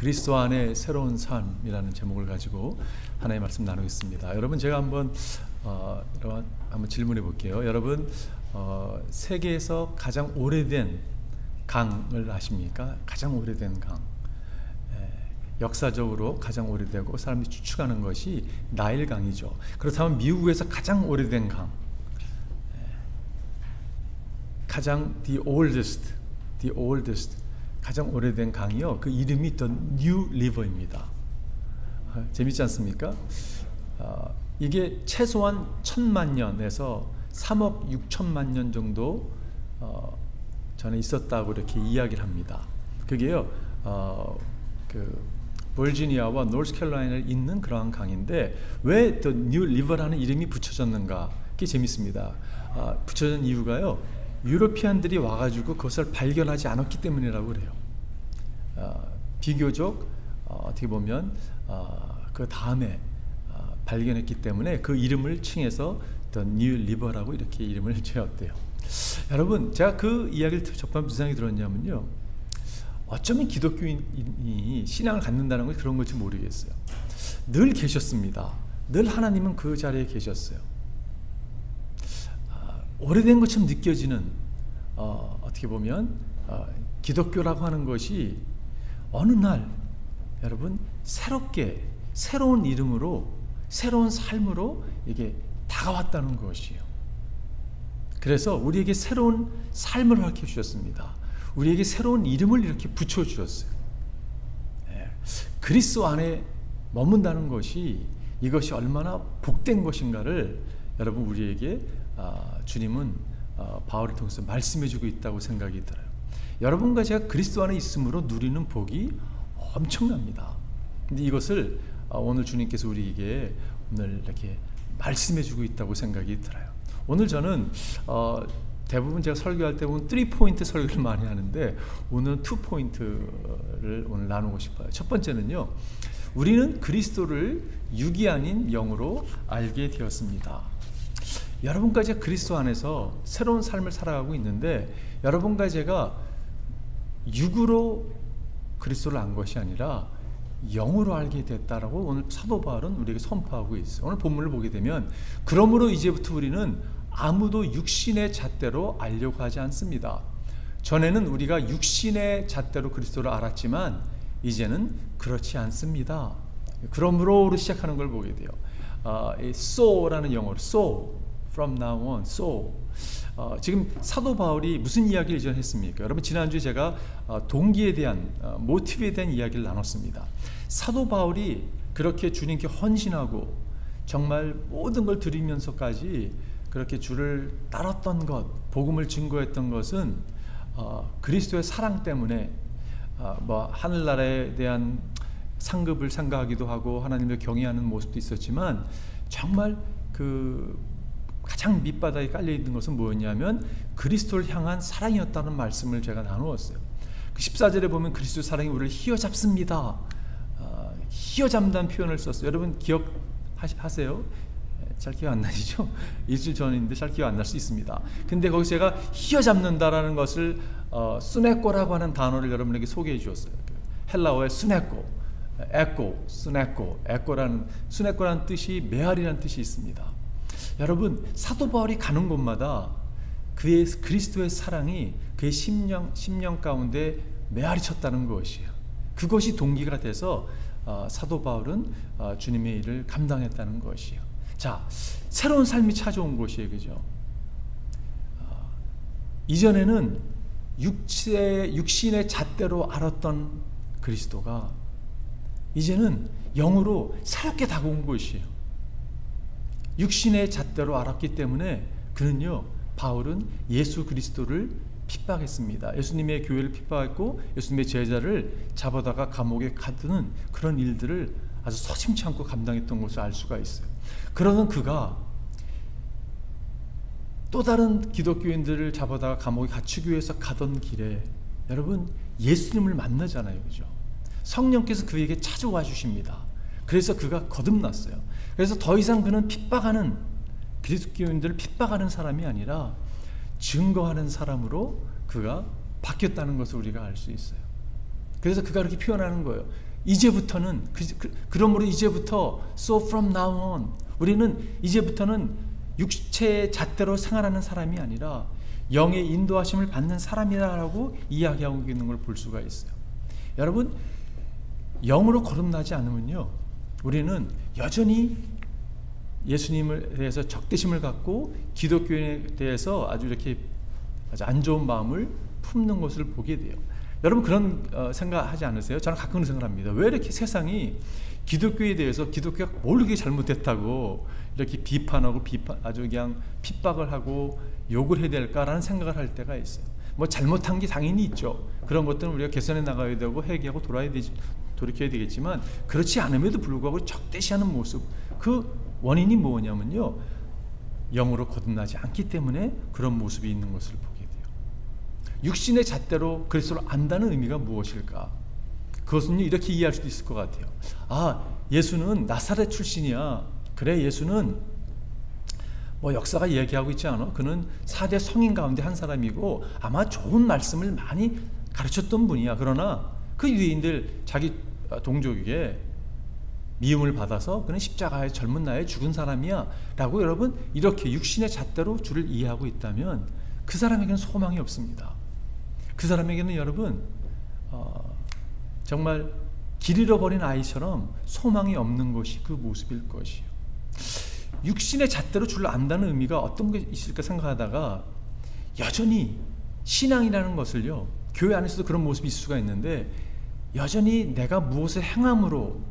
그리스도 안에 새로운 삶이라는 제목을 가지고 하나의 말씀 나누겠습니다. 여러분, 제가 한번 질문해 볼게요. 여러분, 세계에서 가장 오래된 강을 아십니까? 가장 오래된 강, 역사적으로 가장 오래되고 사람들이 추측하는 것이 나일강이죠. 그렇다면 미국에서 가장 오래된 강, 가장 the oldest 가장 오래된 강이요, 그 이름이 The New River입니다. 재밌지 않습니까? 이게 최소한 1000만 년에서 3억 6천만 년 정도 전에 있었다고 이렇게 이야기를 합니다. 그게요, 그 버지니아와 노스캐롤라이나에 있는 그러한 강인데 왜 The New River라는 이름이 붙여졌는가? 그게 재밌습니다. 붙여진 이유가요, 유로피안들이 와가지고 그것을 발견하지 않았기 때문이라고 그래요. 비교적 어떻게 보면 그 다음에 발견했기 때문에 그 이름을 칭해서 The New River라고 이렇게 이름을 지었대요. 여러분, 제가 그 이야기를 접하면 무슨 생각이 들었냐면요, 어쩌면 기독교인이 신앙을 갖는다는 건 그런 건지 모르겠어요. 늘 계셨습니다. 늘 하나님은 그 자리에 계셨어요. 오래된 것처럼 느껴지는 어떻게 보면 기독교라고 하는 것이 어느 날 여러분 새롭게 새로운 이름으로 새로운 삶으로 이게 다가왔다는 것이에요. 그래서 우리에게 새로운 삶을 허락해 주셨습니다. 우리에게 새로운 이름을 이렇게 붙여주셨어요. 그리스도 안에 머문다는 것이 이것이 얼마나 복된 것인가를 여러분 우리에게 주님은 바울을 통해서 말씀해주고 있다고 생각이 들어요. 여러분과 제가 그리스도 안에 있음으로 누리는 복이 엄청납니다. 근데 이것을 오늘 주님께서 우리에게 오늘 이렇게 말씀해주고 있다고 생각이 들어요. 오늘 저는 대부분 제가 설교할 때 보면 3포인트 설교를 많이 하는데 오늘은 2포인트를 오늘 나누고 싶어요. 첫 번째는요, 우리는 그리스도를 육이 아닌 영으로 알게 되었습니다. 여러분과 제가 그리스도 안에서 새로운 삶을 살아가고 있는데 여러분과 제가 육으로 그리스도를 안 것이 아니라 영으로 알게 됐다라고 오늘 사도 바울은 우리에게 선포하고 있어요. 오늘 본문을 보게 되면 그러므로 이제부터 우리는 아무도 육신의 잣대로 알려고 하지 않습니다. 전에는 우리가 육신의 잣대로 그리스도를 알았지만 이제는 그렇지 않습니다. 그러므로로 시작하는 걸 보게 돼요. so라는 영어로 so, from now on, so. 지금 사도 바울이 무슨 이야기를 이전에 했습니까? 여러분, 지난주에 제가 동기에 대한 모티브에 대한 이야기를 나눴습니다. 사도 바울이 그렇게 주님께 헌신하고 정말 모든 걸 드리면서까지 그렇게 주를 따랐던 것, 복음을 증거했던 것은 그리스도의 사랑 때문에 하늘나라에 대한 상급을 생각하기도 하고 하나님을 경외하는 모습도 있었지만 정말 그 가장 밑바닥에 깔려있는 것은 뭐였냐면 그리스도를 향한 사랑이었다는 말씀을 제가 나누었어요. 그 14절에 보면 그리스도 사랑이 우리를 휘어잡습니다. 휘어잡는다는 표현을 썼어요. 여러분 기억하세요? 잘 기억 안 나시죠? 일주일 전인데 잘 기억 안 날 수 있습니다. 근데 거기서 제가 휘어잡는다라는 것을 수네코라고 하는 단어를 여러분에게 소개해 주었어요. 헬라어의 수네코, 에코라는 수네코라는 뜻이 메아리라는 뜻이 있습니다. 여러분, 사도 바울이 가는 곳마다 그의 그리스도의 사랑이 그의 심령 가운데 메아리 쳤다는 것이에요. 그것이 동기가 돼서 사도 바울은 주님의 일을 감당했다는 것이에요. 자, 새로운 삶이 찾아온 것이에요. 그죠? 이전에는 육신의 잣대로 알았던 그리스도가 이제는 영으로 새롭게 다가온 것이에요. 육신의 잣대로 알았기 때문에 그는요, 바울은 예수 그리스도를 핍박했습니다. 예수님의 교회를 핍박했고 예수님의 제자를 잡아다가 감옥에 가두는 그런 일들을 아주 서슴지 않고 감당했던 것을 알 수가 있어요. 그러던 그가 또 다른 기독교인들을 잡아다가 감옥에 갇히기 위해서 가던 길에 여러분 예수님을 만나잖아요. 그죠? 성령께서 그에게 찾아와 주십니다. 그래서 그가 거듭났어요. 그래서 더 이상 그는 핍박하는 기독교인들을 핍박하는 사람이 아니라 증거하는 사람으로 그가 바뀌었다는 것을 우리가 알 수 있어요. 그래서 그가 이렇게 표현하는 거예요. 이제부터는 그러므로 이제부터 so from now on 우리는 이제부터는 육체의 잣대로 생활하는 사람이 아니라 영의 인도하심을 받는 사람이라고 이야기하고 있는 걸 볼 수가 있어요. 여러분, 영으로 거듭나지 않으면요, 우리는 여전히 예수님에 대해서 적대심을 갖고 기독교에 대해서 아주 이렇게 아주 안 좋은 마음을 품는 것을 보게 돼요. 여러분 그런 생각하지 않으세요? 저는 가끔 그런 생각을 합니다. 왜 이렇게 세상이 기독교에 대해서 기독교가 뭘 그렇게 잘못했다고 이렇게 비판하고 아주 그냥 핍박을 하고 욕을 해야 될까라는 생각을 할 때가 있어요. 뭐 잘못한 게 당연히 있죠. 그런 것들은 우리가 개선해 나가야 되고 회개하고 돌이켜야 되겠지만 그렇지 않음에도 불구하고 적대시하는 모습, 그 원인이 뭐냐면요, 영으로 거듭나지 않기 때문에 그런 모습이 있는 것을 보게 돼요. 육신의 잣대로 그리스도를 안다는 의미가 무엇일까? 그것은 이렇게 이해할 수도 있을 것 같아요. 아, 예수는 나사렛 출신이야. 그래, 예수는 뭐 역사가 얘기하고 있지 않아? 그는 4대 성인 가운데 한 사람이고 아마 좋은 말씀을 많이 가르쳤던 분이야. 그러나 그 유대인들 자기 동족에게 미움을 받아서 그는 십자가에 젊은 나이에 죽은 사람이야 라고 여러분 이렇게 육신의 잣대로 주를 이해하고 있다면 그 사람에게는 소망이 없습니다. 그 사람에게는 여러분 정말 길 잃어버린 아이처럼 소망이 없는 것이 그 모습일 것이에요. 육신의 잣대로 주를 안다는 의미가 어떤 게 있을까 생각하다가 여전히 신앙이라는 것을요, 교회 안에서도 그런 모습이 있을 수가 있는데 여전히 내가 무엇을 행함으로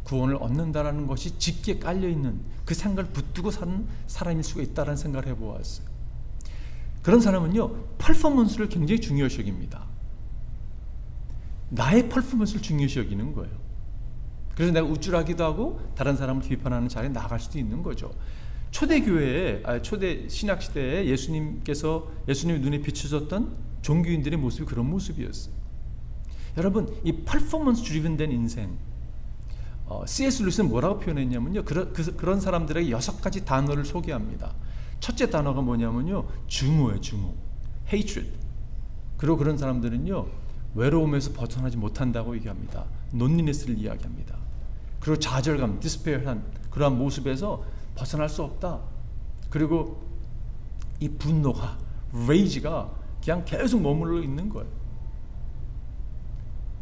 구원을 얻는다라는 것이 짙게 깔려있는 그 생각을 붙들고 사는 사람일 수가 있다는 생각을 해보았어요. 그런 사람은요, 퍼포먼스를 굉장히 중요시 여깁니다. 나의 퍼포먼스를 중요시 여기는 거예요. 그래서 내가 우쭐하기도 하고 다른 사람을 비판하는 자리에 나갈 수도 있는 거죠. 초대 신약시대에 예수님의 눈에 비춰졌던 종교인들의 모습이 그런 모습이었어요. 여러분, 이 퍼포먼스 드리븐된 인생, C.S. 루이스는 뭐라고 표현했냐면요, 그런 사람들에게 6가지 단어를 소개합니다. 첫째 단어가 뭐냐면요, 증오예요. 증오, hatred. 그리고 그런 사람들은요, 외로움에서 벗어나지 못한다고 얘기합니다. 논리네스를 이야기합니다. 그리고 좌절감, 디스페어한 그러한 모습에서 벗어날 수 없다. 그리고 이 분노가, 레이지가 그냥 계속 머물러 있는 거예요.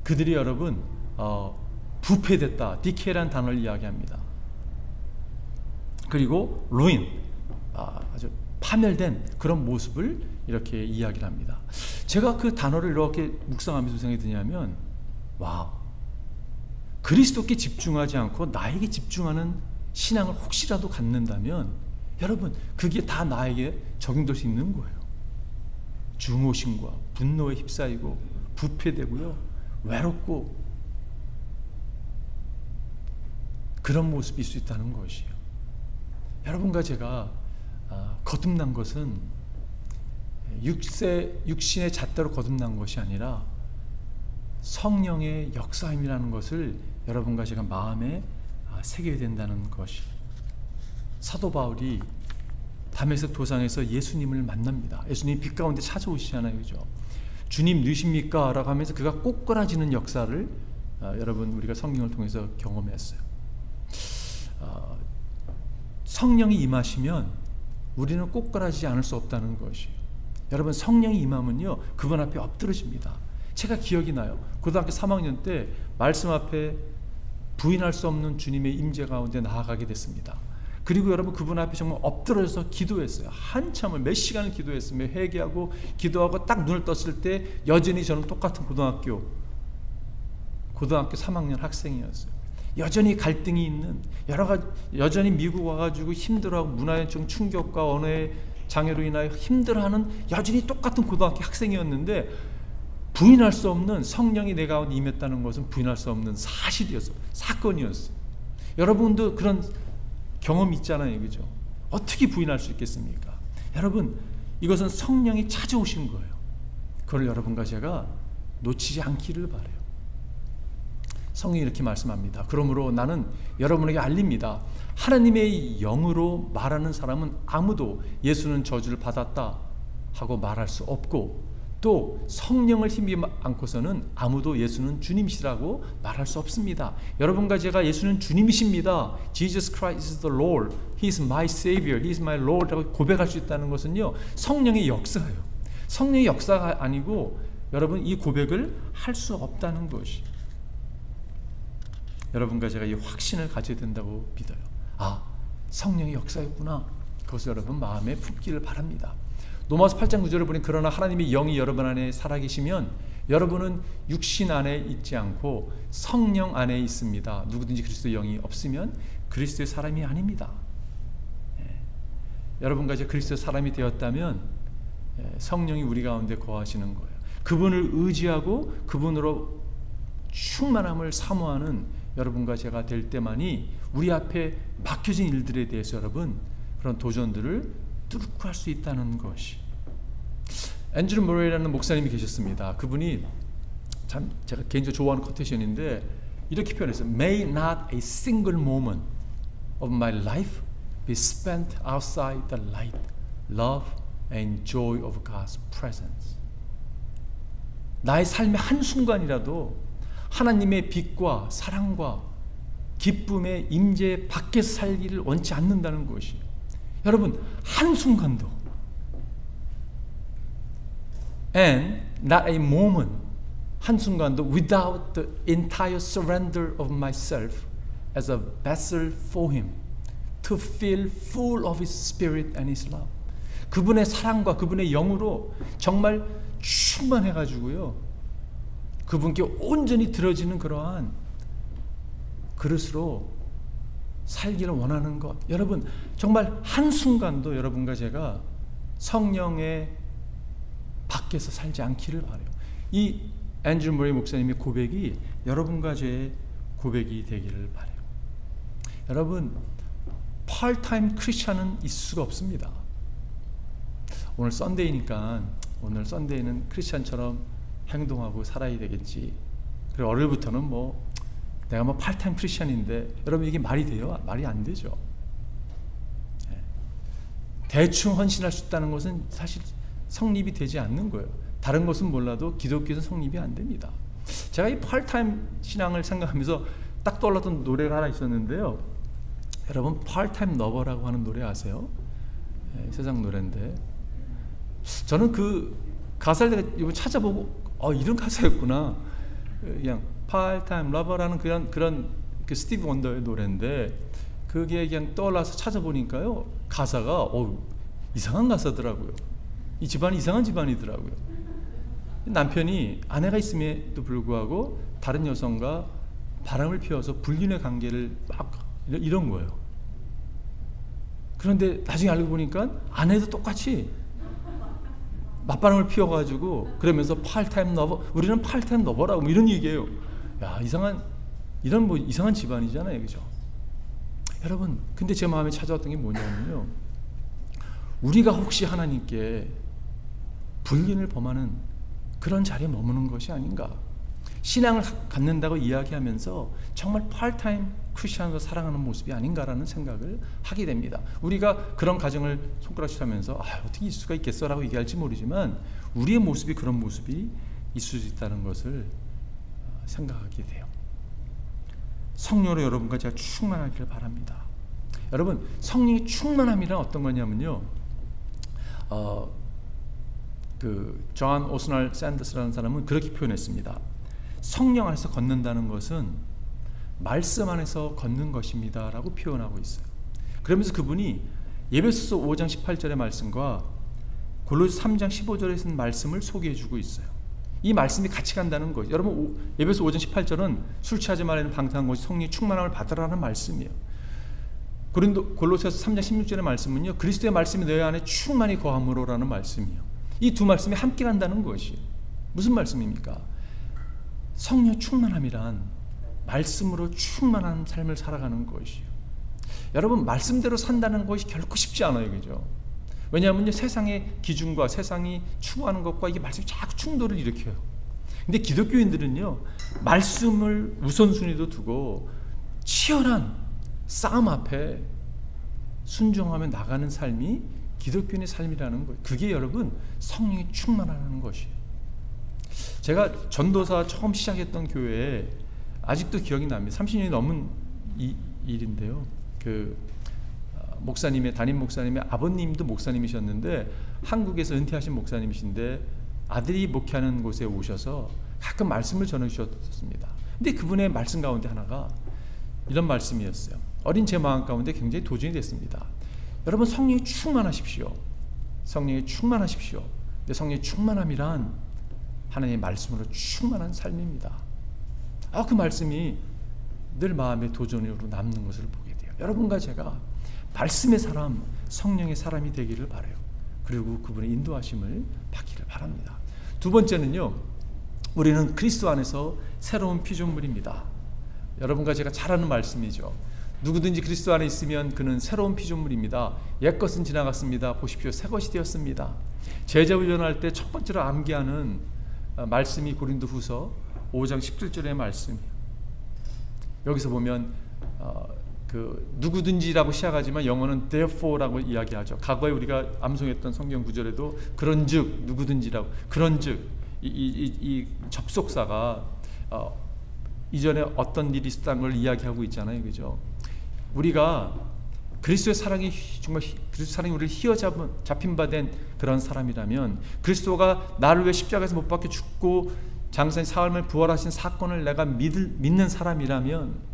그들이 여러분 부패됐다, 디케이라는 단어를 이야기합니다. 그리고 ruin, 아주 파멸된 그런 모습을 이렇게 이야기를 합니다. 제가 그 단어를 이렇게 묵상하면서 생각이 드냐면, 와, 그리스도께 집중하지 않고 나에게 집중하는 신앙을 혹시라도 갖는다면 여러분 그게 다 나에게 적용될 수 있는 거예요. 증오심과 분노에 휩싸이고 부패되고요, 외롭고 그런 모습일 수 있다는 것이에요. 여러분과 제가 거듭난 것은 육신의 잣대로 거듭난 것이 아니라 성령의 역사임이라는 것을 여러분과 제가 마음에 새겨야 된다는 것이. 사도 바울이 다메섹 도상에서 예수님을 만납니다. 예수님이 빛 가운데 찾아오시잖아요, 그죠? 주님 누십니까? 라고 하면서 그가 꼬꾸라지는 역사를 여러분 우리가 성경을 통해서 경험했어요. 성령이 임하시면 우리는 꼬꾸라지지 않을 수 없다는 것이에요. 여러분, 성령이 임하면요, 그분 앞에 엎드러집니다. 제가 기억이 나요. 고등학교 3학년 때 말씀 앞에 부인할 수 없는 주님의 임재 가운데 나아가게 됐습니다. 그리고 여러분 그분 앞에 정말 엎드려서 기도했어요. 한참을 몇 시간을 기도했으며 회개하고 기도하고 딱 눈을 떴을 때 여전히 저는 똑같은 고등학교 3학년 학생이었어요. 여전히 갈등이 있는 여전히 미국 와가지고 힘들어하고 문화적 충격과 언어의 장애로 인하여 힘들어하는 여전히 똑같은 고등학교 학생이었는데 부인할 수 없는 성령이 내 가운데 임했다는 것은 부인할 수 없는 사실이었어요. 사건이었어요. 여러분도 그런 경험이 있잖아요, 그죠? 어떻게 부인할 수 있겠습니까? 여러분, 이것은 성령이 찾아오신 거예요. 그걸 여러분과 제가 놓치지 않기를 바라요. 성경이 이렇게 말씀합니다. 그러므로 나는 여러분에게 알립니다. 하나님의 영으로 말하는 사람은 아무도 예수는 저주를 받았다 하고 말할 수 없고, 또 성령을 힘입지 않고서는 아무도 예수는 주님이시라고 말할 수 없습니다. 여러분과 제가 예수는 주님이십니다. Jesus Christ is the Lord. He is my Savior. He is my Lord. 라고 고백할 수 있다는 것은요, 성령의 역사예요. 성령의 역사가 아니고 여러분 이 고백을 할 수 없다는 것이, 여러분과 제가 이 확신을 가져야 된다고 믿어요. 아, 성령의 역사였구나. 그것을 여러분 마음에 품기를 바랍니다. 로마서 8장 9절을 보니 그러나 하나님의 영이 여러분 안에 살아계시면 여러분은 육신 안에 있지 않고 성령 안에 있습니다. 누구든지 그리스도의 영이 없으면 그리스도의 사람이 아닙니다. 여러분과 이제 그리스도의 사람이 되었다면 성령이 우리 가운데 거하시는 거예요. 그분을 의지하고 그분으로 충만함을 사모하는 여러분과 제가 될 때만이 우리 앞에 맡겨진 일들에 대해서 여러분 그런 도전들을 뚫고 할 수 있다는 것이. 앤드류 모레이라는 목사님이 계셨습니다. 그분이 참 제가 개인적으로 좋아하는 코테이션인데 이렇게 표현했어요. May not a single moment of my life be spent outside the light, love and joy of God's presence. 나의 삶의 한순간이라도 하나님의 빛과 사랑과 기쁨의 임재 밖에서 살기를 원치 않는다는 것이, 여러분 한순간도, and not a moment, 한순간도 without the entire surrender of myself as a vessel for Him to feel full of His Spirit and His love. 그분의 사랑과 그분의 영으로 정말 충만해가지고요, 그분께 온전히 들어지는 그러한 그릇으로 살기를 원하는 것. 여러분 정말 한순간도 여러분과 제가 성령의 밖에서 살지 않기를 바라요. 이 앤드류 모레이 목사님의 고백이 여러분과 제 고백이 되기를 바라요. 여러분 파트타임 크리스찬은 있을 수가 없습니다. 오늘 썬데이니까 오늘 썬데이는 크리스찬처럼 행동하고 살아야 되겠지. 그리고 월요일부터는 뭐 내가 뭐 파트타임 크리스찬인데, 여러분 이게 말이 돼요? 말이 안 되죠. 대충 헌신할 수 있다는 것은 사실 성립이 되지 않는 거예요. 다른 것은 몰라도 기독교에서 성립이 안 됩니다. 제가 이 파트타임 신앙을 생각하면서 딱 떠올랐던 노래가 하나 있었는데요. 여러분 파트타임 러버라고 하는 노래 아세요? 세상 노래인데 저는 그 가사를 내가 이번 찾아보고 이런 가사였구나. 그냥 파트타임 러버라는 그런 그 스티브 원더의 노래인데 그게 그냥 떠올라서 찾아보니까요, 가사가 이상한 가사더라고요. 이 집안이 이상한 집안이더라고요. 남편이 아내가 있음에도 불구하고 다른 여성과 바람을 피워서 불륜의 관계를 막 이런 거예요. 그런데 나중에 알고 보니까 아내도 똑같이 맞바람을 피워가지고 그러면서 파트타임 러버, 우리는 파트타임 러버라고 뭐 이런 얘기예요. 야, 이런 뭐 이상한 집안이잖아요, 그죠? 여러분, 근데 제 마음에 찾아왔던 게 뭐냐면요, 우리가 혹시 하나님께 불륜을 범하는 그런 자리에 머무는 것이 아닌가. 신앙을 갖는다고 이야기하면서 정말 파트타임 크리스천으로 살아가는 모습이 아닌가라는 생각을 하게 됩니다. 우리가 그런 가정을 손가락질하면서 어떻게 있을 수가 있겠어라고 얘기할지 모르지만 우리의 모습이 그런 모습이 있을 수 있다는 것을 생각하게 돼요. 성령으로 여러분과 제가 충만하기를 바랍니다. 여러분 성령의 충만함이란 어떤 거냐면요, 그 존 오스널 샌더스라는 사람은 그렇게 표현했습니다. 성령 안에서 걷는다는 것은 말씀 안에서 걷는 것입니다 라고 표현하고 있어요. 그러면서 그분이 에베소서 5장 18절의 말씀과 골로새 3장 15절에 쓴 말씀을 소개해 주고 있어요. 이 말씀이 같이 간다는 거죠. 여러분 에베소 5장 18절은 술 취하지 말라는 방탕한 것이 성령의 충만함을 받으라는 말씀이에요. 골로새서 3장 16절의 말씀은요, 그리스도의 말씀이 너희 안에 충만히 거함으로라는 말씀이에요. 이 두 말씀이 함께 간다는 것이 무슨 말씀입니까? 성령 충만함이란 말씀으로 충만한 삶을 살아가는 것이에요. 여러분 말씀대로 산다는 것이 결코 쉽지 않아요, 그죠? 왜냐하면 세상의 기준과 세상이 추구하는 것과 이게 말씀이 자꾸 충돌을 일으켜요. 근데 기독교인들은요, 말씀을 우선순위도 두고 치열한 싸움 앞에 순종하며 나가는 삶이 기독교인의 삶이라는 거예요. 그게 여러분 성령이 충만하는 것이에요. 제가 전도사 처음 시작했던 교회에 아직도 기억이 납니다. 30년이 넘은 일인데요. 목사님의 담임 목사님의 아버님도 목사님이셨는데 한국에서 은퇴하신 목사님이신데 아들이 목회하는 곳에 오셔서 가끔 말씀을 전해 주셨습니다. 근데 그분의 말씀 가운데 하나가 이런 말씀이었어요. 어린 제 마음 가운데 굉장히 도전이 됐습니다. 여러분, 성령이 충만하십시오. 성령이 충만하십시오. 근데 성령의 충만함이란 하나님의 말씀으로 충만한 삶입니다. 그 말씀이 늘 마음의 도전으로 남는 것을 보게 돼요. 여러분과 제가 말씀의 사람, 성령의 사람이 되기를 바라요. 그리고 그분의 인도하심을 받기를 바랍니다. 두 번째는요, 우리는 그리스도 안에서 새로운 피조물입니다. 여러분과 제가 잘 아는 말씀이죠. 누구든지 그리스도 안에 있으면 그는 새로운 피조물입니다. 옛것은 지나갔습니다. 보십시오, 새것이 되었습니다. 제자 훈련할 때 첫 번째로 암기하는 말씀이 고린도후서 5장 17절의 말씀이에요. 여기서 보면 누구든지라고 시작하지만 영어는 therefore라고 이야기하죠. 과거에 우리가 암송했던 성경 구절에도 그런즉 누구든지라고, 그런즉 이 접속사가 이전에 어떤 일이 있었다는 걸 이야기하고 있잖아요, 그죠? 우리가 그리스도의 사랑이 정말 그리스도 사랑이 우리를 휘어잡힌 바 된 그런 사람이라면, 그리스도가 나를 위해 십자가에서 못 박혀 죽고 장사의 삶을 부활하신 사건을 내가 믿는 사람이라면,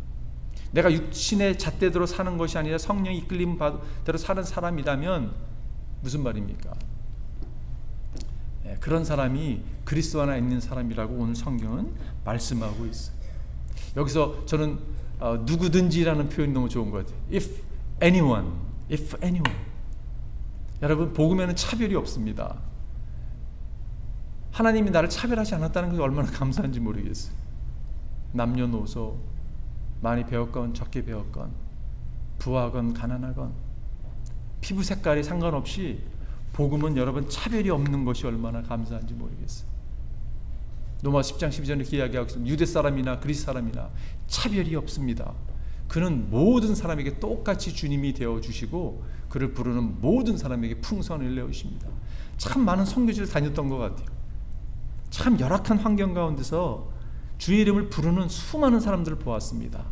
내가 육신의 잣대대로 사는 것이 아니라 성령이 이끌림 바대로 사는 사람이라면 무슨 말입니까? 그런 사람이 그리스도 안에 있는 사람이라고 오늘 성경은 말씀하고 있어요. 여기서 저는 누구든지라는 표현이 너무 좋은 것 같아요. If anyone. 여러분, 복음에는 차별이 없습니다. 하나님이 나를 차별하지 않았다는 것이 얼마나 감사한지 모르겠어요. 남녀노소, 많이 배웠건 적게 배웠건, 부하건 가난하건, 피부 색깔이 상관없이 복음은 여러분 차별이 없는 것이 얼마나 감사한지 모르겠어요. 로마서 10장 12절에 이렇게 이야기하고 있습니다. 유대 사람이나 그리스 사람이나 차별이 없습니다. 그는 모든 사람에게 똑같이 주님이 되어주시고 그를 부르는 모든 사람에게 풍성을 내어주십니다. 참 많은 선교지를 다녔던 것 같아요. 참 열악한 환경 가운데서 주의 이름을 부르는 수많은 사람들을 보았습니다.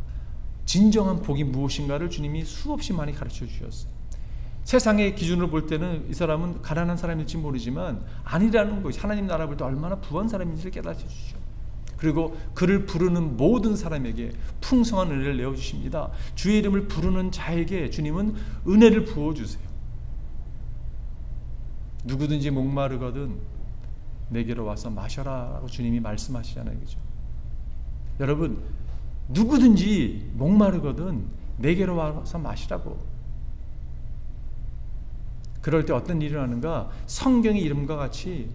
진정한 복이 무엇인가를 주님이 수없이 많이 가르쳐 주셨어요. 세상의 기준으로 볼 때는 이 사람은 가난한 사람일지 모르지만 아니라는 것이, 하나님 나라 볼 때 얼마나 부한 사람인지를 깨닫게 주시죠. 그리고 그를 부르는 모든 사람에게 풍성한 은혜를 내어주십니다. 주의 이름을 부르는 자에게 주님은 은혜를 부어주세요. 누구든지 목마르거든 내게로 와서 마셔라 라고 주님이 말씀하시잖아요, 그죠? 여러분, 누구든지 목마르거든 내게로 와서 마시라고. 그럴 때 어떤 일이 일어나는가? 성경의 이름과 같이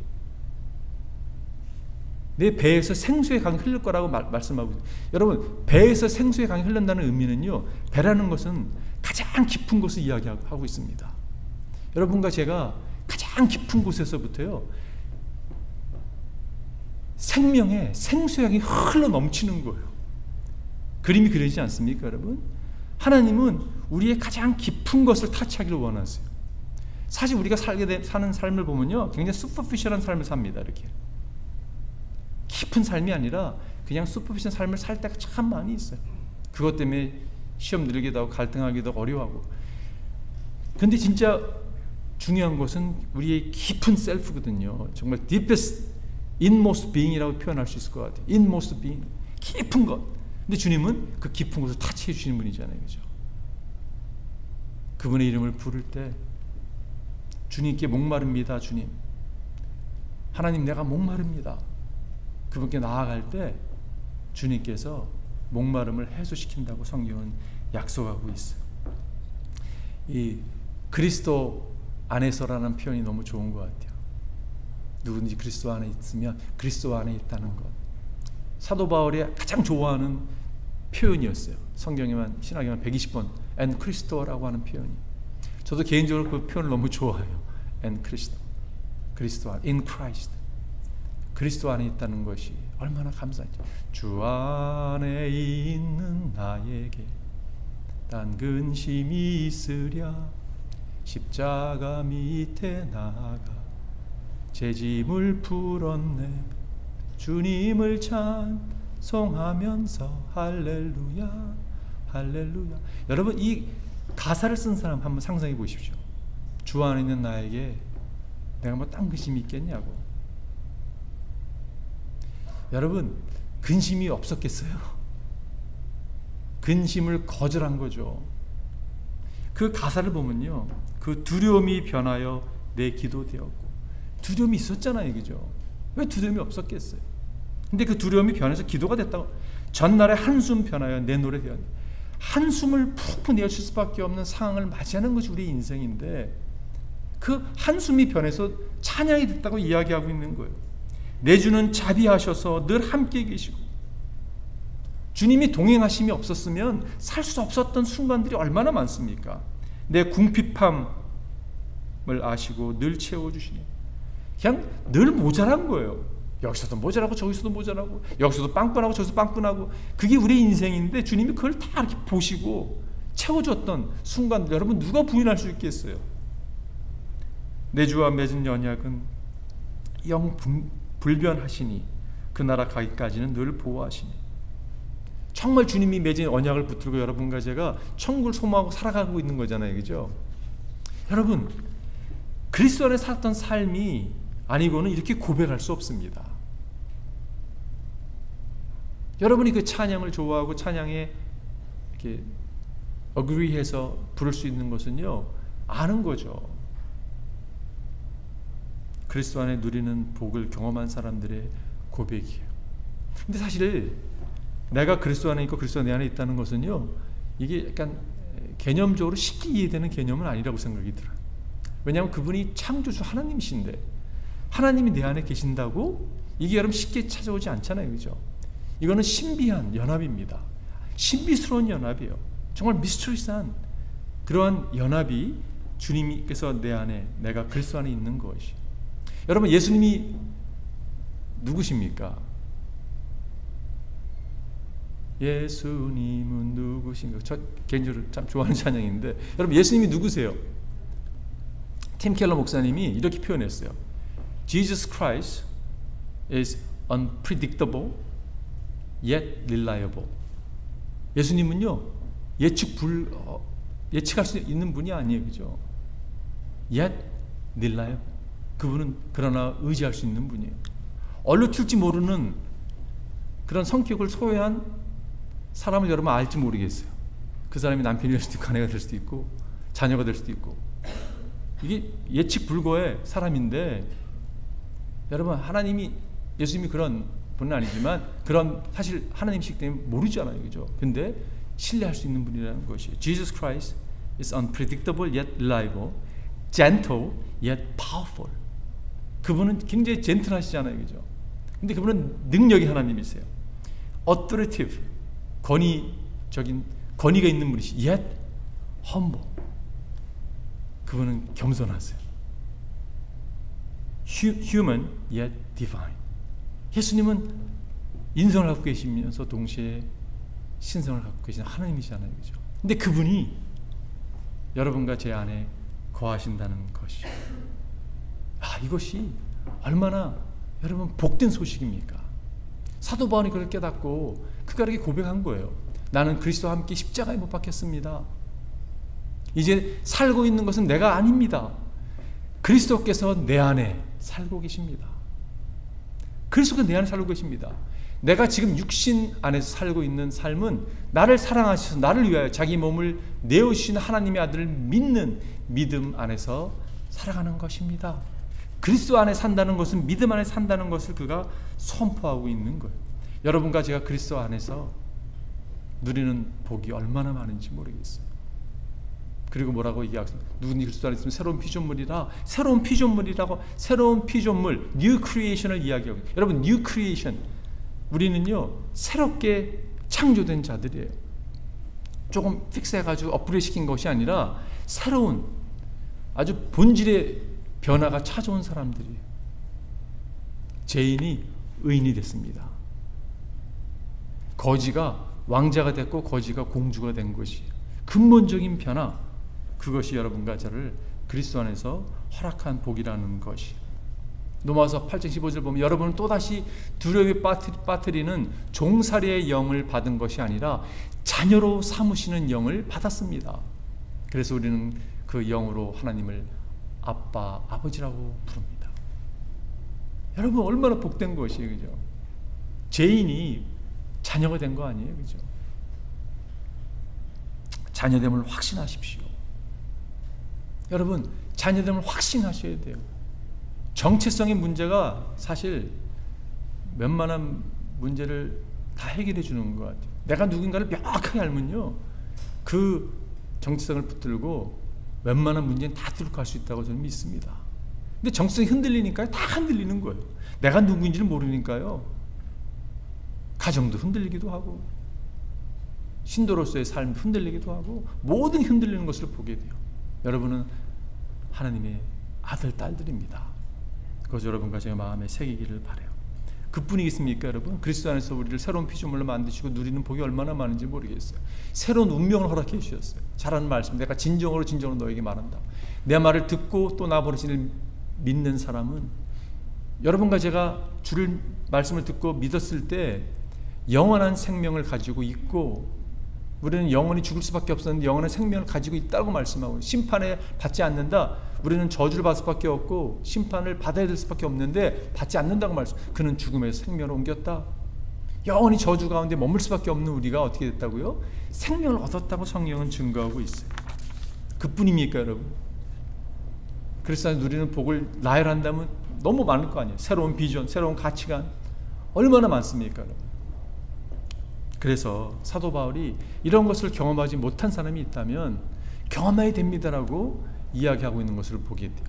내 배에서 생수의 강이 흐를 거라고 말씀하고 있어요. 여러분, 배에서 생수의 강이 흐른다는 의미는요, 배라는 것은 가장 깊은 곳을 이야기하고 있습니다. 여러분과 제가 가장 깊은 곳에서부터요, 생명의 생수의 강이 흘러 넘치는 거예요. 그림이 그리지 않습니까, 여러분? 하나님은 우리의 가장 깊은 것을 타치하기를 원하세요. 사실 우리가 사는 삶을 보면요, 굉장히 슈퍼피셜한 삶을 삽니다. 이렇게 깊은 삶이 아니라 그냥 슈퍼피셜한 삶을 살 때가 참 많이 있어요. 그것 때문에 시험 들기도 하고 갈등하기도 어려워하고. 근데 진짜 중요한 것은 우리의 깊은 셀프거든요. 정말 deepest, inmost being이라고 표현할 수 있을 것 같아요. inmost being, 깊은 것. 근데 주님은 그 깊은 곳을 타치해 주시는 분이잖아요, 그죠? 그분의 이름을 부를 때 주님께 목마릅니다. 주님, 하나님, 내가 목마릅니다. 그분께 나아갈 때 주님께서 목마름을 해소시킨다고 성경은 약속하고 있어요. 이 그리스도 안에서라는 표현이 너무 좋은 것 같아요. 누구든지 그리스도 안에 있으면 그리스도 안에 있다는 것. 사도 바울이 가장 좋아하는 표현이었어요. 성경에만, 신학에만 120번 and 크리스토라고 하는 표현이. 저도 개인적으로 그 표현을 너무 좋아해요. and 크리스토, 그리스도 안, in Christ, 그리스도 안에 있다는 것이 얼마나 감사한지. 주 안에 있는 나에게 딴 근심이 있으랴, 십자가 밑에 나가 제 짐을 풀었네. 주님을 찬송하면서 할렐루야 할렐루야. 여러분, 이 가사를 쓴 사람 한번 상상해 보십시오. 주 안에 있는 나에게 내가 뭐 딴 근심이 있겠냐고. 여러분, 근심이 없었겠어요? 근심을 거절한 거죠. 그 가사를 보면요, 그 두려움이 변하여 내 기도 되었고. 두려움이 있었잖아요, 그죠? 왜 두려움이 없었겠어요? 근데 그 두려움이 변해서 기도가 됐다고. 전날에 한숨 변하여 내 노래 되었네. 한숨을 푹푹 내쉴 수밖에 없는 상황을 맞이하는 것이 우리의 인생인데, 그 한숨이 변해서 찬양이 됐다고 이야기하고 있는 거예요. 내 주는 자비하셔서 늘 함께 계시고, 주님이 동행하심이 없었으면 살 수 없었던 순간들이 얼마나 많습니까? 내 궁핍함을 아시고 늘 채워주시니. 그냥 늘 모자란 거예요. 여기서도 모자라고 저기서도 모자라고, 여기서도 빵꾸나고 저기서 빵꾸나고. 그게 우리의 인생인데 주님이 그걸 다 이렇게 보시고 채워줬던 순간들, 여러분 누가 부인할 수 있겠어요? 내 주와 맺은 언약은 영 불변하시니 그 나라 가기까지는 늘 보호하시니. 정말 주님이 맺은 언약을 붙들고 여러분과 제가 천국을 소망하고 살아가고 있는 거잖아요, 그죠? 여러분, 그리스도 안에 살았던 삶이 아니고는 이렇게 고백할 수 없습니다. 여러분이 그 찬양을 좋아하고 찬양에 이렇게 어그리해서 부를 수 있는 것은요, 아는 거죠. 그리스도 안에 누리는 복을 경험한 사람들의 고백이에요. 근데 사실 내가 그리스도 안에 있고 그리스도 내 안에 있다는 것은요, 이게 약간 개념적으로 쉽게 이해되는 개념은 아니라고 생각이 들어요. 왜냐하면 그분이 창조주 하나님이신데 하나님이 내 안에 계신다고 이게 여러분 쉽게 찾아오지 않잖아요, 그죠? 이거는 신비한 연합입니다. 신비스러운 연합이에요. 정말 미스터리스한 그러한 연합이 주님께서 내 안에, 내가 그리스도 안에 있는 것이. 여러분, 예수님이 누구십니까? 예수님은 누구신가? 저 개인적으로 참 좋아하는 찬양인데, 여러분 예수님이 누구세요? 팀 켈러 목사님이 이렇게 표현했어요. Jesus Christ is unpredictable yet reliable. 예수님은요, 예측할 수 있는 분이 아니에요, 그죠? yet reliable. 그분은 그러나 의지할 수 있는 분이에요. 얼루튈지 모르는 그런 성격을 소유한 사람을 여러분 알지 모르겠어요. 그 사람이 남편이 될 수도 있고 아내가 될 수도 있고 자녀가 될 수도 있고, 이게 예측 불허의 사람인데, 여러분 예수님이 그런 분은 아니지만 그런 사실 하나님이시기 때문에 모르잖아요, 그죠? 근데 신뢰할 수 있는 분이라는 것이에요. Jesus Christ is unpredictable yet reliable, gentle yet powerful. 그분은 굉장히 젠틀하시잖아요, 그죠? 근데 그분은 능력이 하나님이세요. authoritative, 권위가 있는 분이시. yet humble, 그분은 겸손하세요. human yet divine. 예수님은 인성을 갖고 계시면서 동시에 신성을 갖고 계신 하나님이잖아요, 그죠? 근데 그분이 여러분과 제 안에 거하신다는 것이, 이것이 얼마나 여러분 복된 소식입니까? 사도 바울이 그걸 깨닫고 그가 이렇게 고백한 거예요. 나는 그리스도와 함께 십자가에 못 박혔습니다. 이제 살고 있는 것은 내가 아닙니다. 그리스도께서 내 안에 살고 계십니다. 그리스도가 내 안에 살고 계십니다. 내가 지금 육신 안에서 살고 있는 삶은 나를 사랑하셔서 나를 위하여 자기 몸을 내어주신 하나님의 아들을 믿는 믿음 안에서 살아가는 것입니다. 그리스도 안에 산다는 것은 믿음 안에 산다는 것을 그가 선포하고 있는 거예요. 여러분과 제가 그리스도 안에서 누리는 복이 얼마나 많은지 모르겠어요. 그리고 뭐라고 얘기하겠습니까? 누구니 그리스도 안에 있으면 새로운 피조물이라, 새로운 피조물이라고, 새로운 피조물, new creation을 이야기하고 있어요. 여러분, new creation, 우리는요 새롭게 창조된 자들이에요. 조금 픽스해가지고 업그레이드 시킨 것이 아니라 새로운 아주 본질의 변화가 찾아온 사람들이에요. 죄인이 의인이 됐습니다. 거지가 왕자가 됐고 거지가 공주가 된 것이 근본적인 변화, 그것이 여러분과 저를 그리스도 안에서 허락한 복이라는 것이. 로마서 8장 15절 보면 여러분은 또다시 두려움에 빠뜨리는 종살이의 영을 받은 것이 아니라 자녀로 삼으시는 영을 받았습니다. 그래서 우리는 그 영으로 하나님을 아빠, 아버지라고 부릅니다. 여러분 얼마나 복된 것이에요, 그죠? 죄인이 자녀가 된 거 아니에요, 그죠? 자녀됨을 확신하십시오. 여러분 자녀됨을 확신하셔야 돼요. 정체성의 문제가 사실 웬만한 문제를 다 해결해 주는 것 같아요. 내가 누군가를 명확하게 알면요, 그 정체성을 붙들고 웬만한 문제는 다 뚫고 갈 수 있다고 저는 믿습니다. 근데 정체성이 흔들리니까요, 다 흔들리는 거예요. 내가 누구인지를 모르니까요, 가정도 흔들리기도 하고 신도로서의 삶도 흔들리기도 하고 모든 흔들리는 것을 보게 돼요. 여러분은 하나님의 아들, 딸들입니다. 그것을 여러분과 제가 마음에 새기기를 바라요. 그뿐이겠습니까, 여러분? 그리스도 안에서 우리를 새로운 피조물로 만드시고 누리는 복이 얼마나 많은지 모르겠어요. 새로운 운명을 허락해 주셨어요. 잘하는 말씀, 내가 진정으로 너에게 말한다. 내 말을 듣고 또 나버리시를 믿는 사람은, 여러분과 제가 주를 말씀을 듣고 믿었을 때 영원한 생명을 가지고 있고, 우리는 영원히 죽을 수밖에 없었는데 영원한 생명을 가지고 있다고 말씀하고, 심판에 받지 않는다, 우리는 저주를 받을 수밖에 없고 심판을 받아야 될 수밖에 없는데 받지 않는다고 말씀. 그는 죽음에서 생명을 옮겼다. 영원히 저주 가운데 머물 수밖에 없는 우리가 어떻게 됐다고요? 생명을 얻었다고 성경은 증거하고 있어요. 그뿐입니까, 여러분? 그리스도 안에서 누리는 복을 나열한다면 너무 많을 거 아니에요. 새로운 비전, 새로운 가치관 얼마나 많습니까, 여러분? 그래서 사도 바울이 이런 것을 경험하지 못한 사람이 있다면 경험해야 됩니다라고 이야기하고 있는 것을 보게 돼요.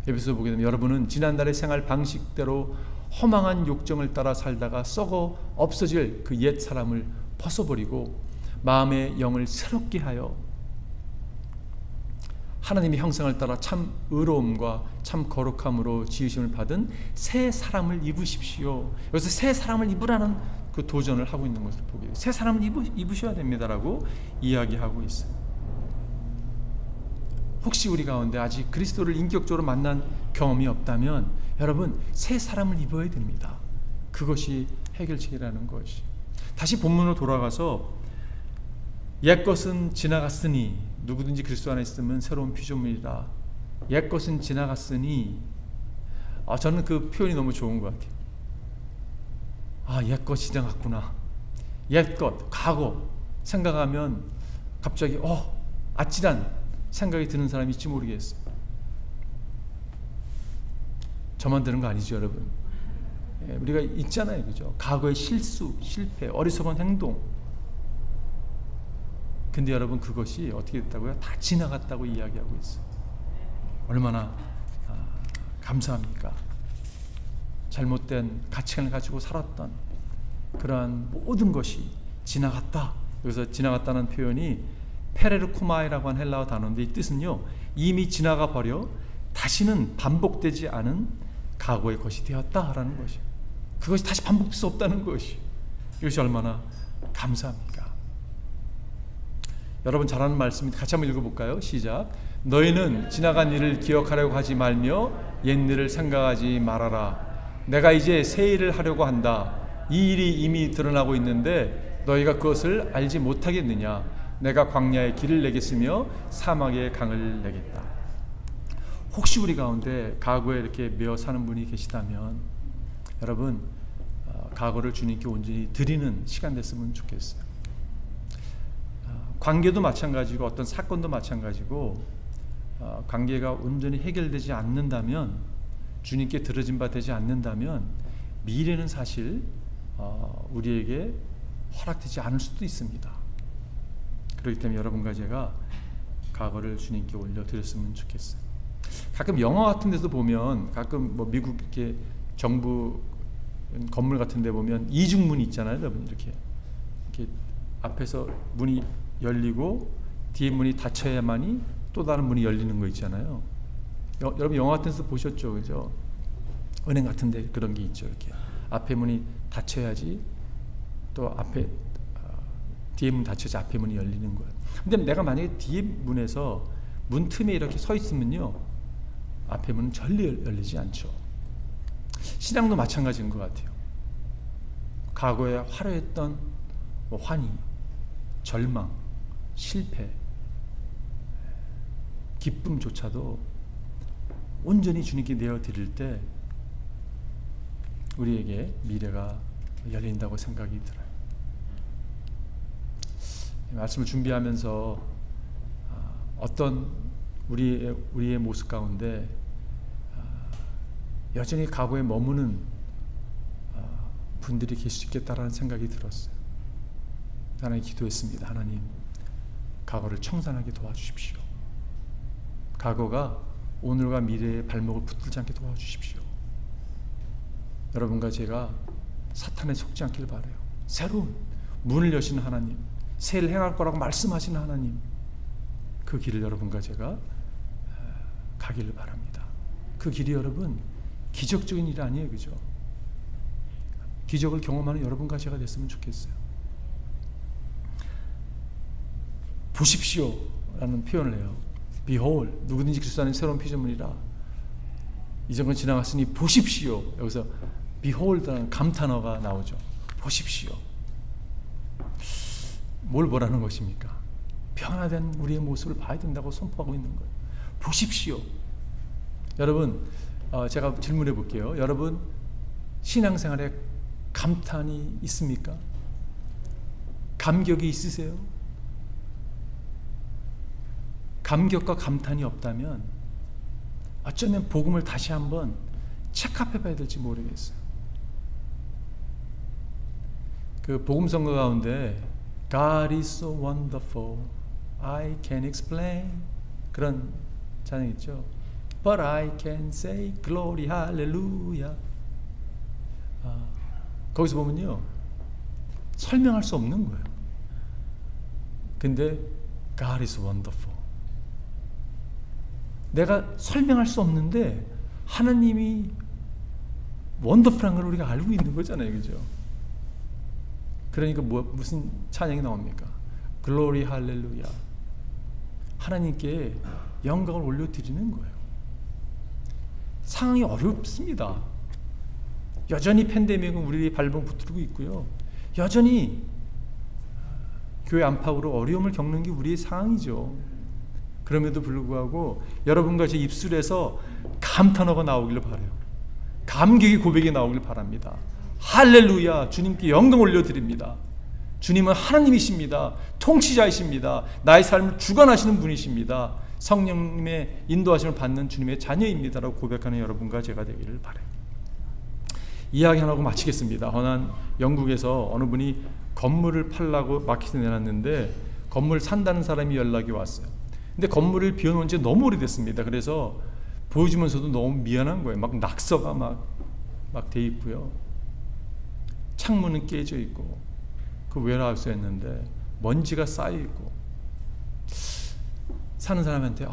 에베소서 보게 되면 여러분은 지난날의 생활 방식대로 허망한 욕정을 따라 살다가 썩어 없어질 그 옛 사람을 벗어버리고 마음의 영을 새롭게 하여 하나님의 형상을 따라 참 의로움과 참 거룩함으로 지으심을 받은 새 사람을 입으십시오. 여기서 새 사람을 입으라는 그 도전을 하고 있는 것을 보게 돼요. 새 사람을 입으셔야 됩니다라고 이야기하고 있어요. 혹시 우리 가운데 아직 그리스도를 인격적으로 만난 경험이 없다면 여러분 새 사람을 입어야 됩니다. 그것이 해결책이라는 것이. 다시 본문으로 돌아가서 옛것은 지나갔으니, 누구든지 그리스도 안에 있으면 새로운 피조물이다. 옛것은 지나갔으니, 저는 그 표현이 너무 좋은 것 같아요. 옛것 지나갔구나. 옛것, 과거 생각하면 갑자기 아찔한 생각이 드는 사람이 있지 모르겠어요. 저만 드는 거 아니죠, 여러분? 우리가 있잖아요, 그죠? 과거의 실수, 실패, 어리석은 행동. 근데 여러분 그것이 어떻게 됐다고요? 다 지나갔다고 이야기하고 있어요. 얼마나 감사합니까? 잘못된 가치관을 가지고 살았던 그러한 모든 것이 지나갔다. 그래서 지나갔다는 표현이 페레르코마이라고 하는 헬라어 단어인데, 이 뜻은요, 이미 지나가 버려 다시는 반복되지 않은 과거의 것이 되었다라는 것이, 그것이 다시 반복될 수 없다는 것이, 이것이 얼마나 감사합니까? 여러분 잘 아는 말씀입니다. 같이 한번 읽어볼까요? 시작. 너희는 지나간 일을 기억하려고 하지 말며 옛일을 생각하지 말아라. 내가 이제 새 일을 하려고 한다. 이 일이 이미 드러나고 있는데 너희가 그것을 알지 못하겠느냐? 내가 광야에 길을 내겠으며 사막에 강을 내겠다. 혹시 우리 가운데 과거에 이렇게 매어 사는 분이 계시다면 여러분 과거를 주님께 온전히 드리는 시간 됐으면 좋겠어요. 관계도 마찬가지고 어떤 사건도 마찬가지고 관계가 온전히 해결되지 않는다면, 주님께 들어진 바 되지 않는다면 미래는 사실 우리에게 허락되지 않을 수도 있습니다. 그렇기 때문에 여러분과 제가 과거를 주님께 올려드렸으면 좋겠어요. 가끔 영화 같은 데서 보면, 가끔 뭐 미국 이렇게 정부 건물 같은 데 보면 이중문이 있잖아요, 여러분. 이렇게 앞에서 문이 열리고 뒤에 문이 닫혀야만이 또 다른 문이 열리는 거 있잖아요. 여러분 영화 같은 데서 보셨죠, 그죠? 은행 같은 데 그런 게 있죠. 이렇게 앞에 문이 닫혀야지 또 앞에 뒤에 문 닫혀야지 앞에 문이 열리는 거예요. 근데 내가 만약에 뒤에 문에서 문 틈에 이렇게 서 있으면요, 앞에 문은 절대 열리지 않죠. 신앙도 마찬가지인 것 같아요. 과거에 화려했던 환희, 절망, 실패, 기쁨조차도 온전히 주님께 내어드릴 때 우리에게 미래가 열린다고 생각이 들어요. 말씀을 준비하면서 어떤 우리의 모습 가운데 여전히 과거에 머무는 분들이 계실 수 있겠다라는 생각이 들었어요. 하나님 기도했습니다. 하나님, 과거를 청산하게 도와주십시오. 과거가 오늘과 미래의 발목을 붙들지 않게 도와주십시오. 여러분과 제가 사탄에 속지 않길 바라요. 새로운 문을 여시는 하나님, 새 일을 행할 거라고 말씀하시는 하나님, 그 길을 여러분과 제가 가기를 바랍니다. 그 길이 여러분 기적적인 일이 아니에요, 그죠? 기적을 경험하는 여러분과 제가 됐으면 좋겠어요. 보십시오 라는 표현을 해요. Behold, 누구든지 그리스도 안에 새로운 피조물이라. 이전 건 지나갔으니 보십시오. 여기서 Behold라는 감탄어가 나오죠. 보십시오. 뭘 보라는 것입니까? 변화된 우리의 모습을 봐야 된다고 선포하고 있는 거예요. 보십시오. 여러분, 제가 질문해 볼게요. 여러분, 신앙생활에 감탄이 있습니까? 감격이 있으세요? 감격과 감탄이 없다면 어쩌면 복음을 다시 한번 체크해 봐야 될지 모르겠어요. 그 복음 선거 가운데 God is so wonderful, I can't explain, 그런 찬양 있죠. But I can say glory hallelujah. 거기서 보면요, 설명할 수 없는 거예요. 근데 God is wonderful, 내가 설명할 수 없는데 하나님이 원더풀한 걸 우리가 알고 있는 거잖아요, 그죠? 그러니까 무슨 찬양이 나옵니까? 글로리 할렐루야. 하나님께 영광을 올려드리는 거예요. 상황이 어렵습니다. 여전히 팬데믹은 우리 발목 붙들고 있고요. 여전히 교회 안팎으로 어려움을 겪는 게 우리의 상황이죠. 그럼에도 불구하고 여러분과 제 입술에서 감탄어가 나오기를 바라요. 감격의 고백이 나오길 바랍니다. 할렐루야, 주님께 영광 올려드립니다. 주님은 하나님이십니다. 통치자이십니다. 나의 삶을 주관하시는 분이십니다. 성령님의 인도하심을 받는 주님의 자녀입니다라고 고백하는 여러분과 제가 되기를 바라요. 이야기 하나 하고 마치겠습니다. 허난 영국에서 어느 분이 건물을 팔라고 마켓에 내놨는데 건물 산다는 사람이 연락이 왔어요. 근데 건물을 비워놓은 지 너무 오래됐습니다. 그래서 보여주면서도 너무 미안한 거예요. 막 낙서가 막 돼 있고요. 창문은 깨져 있고 그 웨어하우스였는데 먼지가 쌓여 있고, 사는 사람한테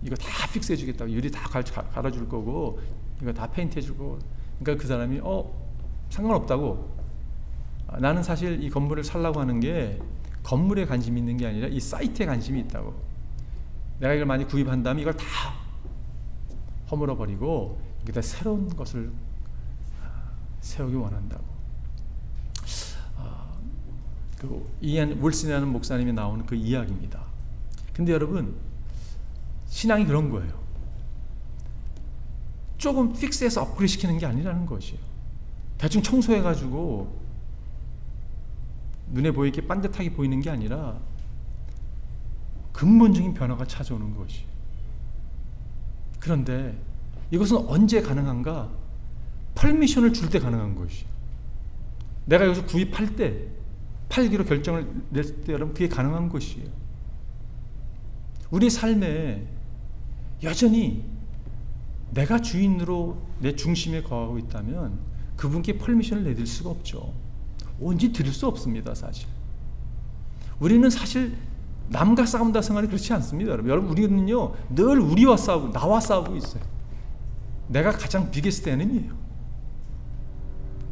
이거 다 픽스해 주겠다고, 유리 다 갈아줄 거고 이거 다 페인트 해주고, 그러니까 그 사람이 상관없다고, 나는 사실 이 건물을 살라고 하는 게 건물에 관심이 있는 게 아니라 이 사이트에 관심이 있다고, 내가 이걸 많이 구입한다면 이걸 다 허물어 버리고 여기다 새로운 것을 세우기 원한다고. 그 이안 윌슨이라는 목사님이 나오는 그 이야기입니다. 근데 여러분, 신앙이 그런 거예요. 조금 픽스해서 업그레이드 시키는 게 아니라는 것이에요. 대충 청소해가지고 눈에 보이게 반듯하게 보이는 게 아니라 근본적인 변화가 찾아오는 것이에요. 그런데 이것은 언제 가능한가? 퍼미션을 줄 때 가능한 것이에요. 내가 여기서 구입할 때, 팔기로 결정을 냈을 때 여러분, 그게 가능한 것이에요. 우리 삶에 여전히 내가 주인으로 내 중심에 거하고 있다면 그분께 퍼미션을 내드릴 수가 없죠. 언제 드릴 수 없습니다, 사실. 우리는 사실 남과 싸운다 생각이 그렇지 않습니다, 여러분. 우리는요, 늘 우리와 싸우고 나와 싸우고 있어요. 내가 가장 비게스트 에너미예요.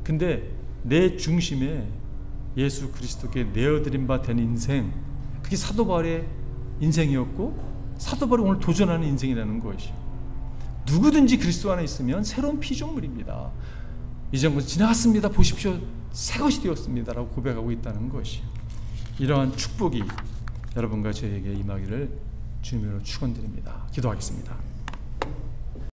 근데 내 중심에 예수 그리스도께 내어드린 바 된 인생, 그게 사도 바울의 인생이었고 사도 바울이 오늘 도전하는 인생이라는 것이에요. 누구든지 그리스도 안에 있으면 새로운 피조물입니다. 이전 것은 지나갔습니다. 보십시오. 새 것이 되었습니다. 라고 고백하고 있다는 것이요. 이러한 축복이 여러분과 저에게 임하기를 주님으로 축원드립니다. 기도하겠습니다.